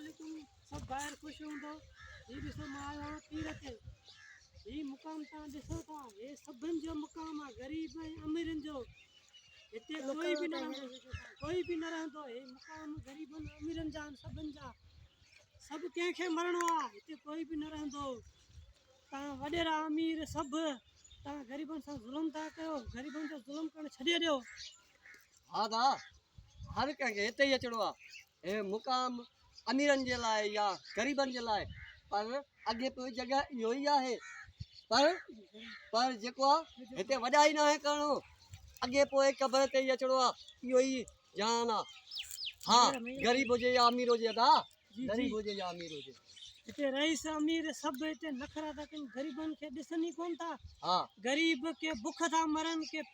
वालेकुम सब बाहर खुश हूंदो ही ॾिसो मां आयो आहियां तीरथ ते ही मुक़ाम तव्हां ॾिसो था हे सभिनि जो मुक़ाम आहे ग़रीब ऐं अमीरनि जो हिते कोई बि न रहंदो हे मुक़ाम ग़रीबनि अमीरनि जा आहिनि सभिनि जा सभु कंहिंखे मरणो आहे हिते कोई बि न रहंदो तव्हां वॾेरा अमीर सभु तव्हां ग़रीबनि सां ज़ुल्म था कयो ग़रीबनि जो ज़ुल्म करणु छॾे ॾियो हाँ दा हर कंहिंखे हिते ई अचिणो आहे हे मुक़ाम अमीरनि जे लाइ या ग़रीबनि जे लाइ पर अॻे पोइ जॻह इहो ई आहे पर जेको आहे हिते वॾाई न आहे करिणो अॻे पोइ क़बर ते ई अचिणो आहे इहो ई जान आहे हाँ ग़रीब हुजे या अमीर हुजे दा ग़रीब हुजे या अमीर हुजे हिते रईस अमीर सभु हिते नखरा था कनि ग़रीबनि खे ॾिसनि ई कोन था हाँ ग़रीब के बुख था मरनि के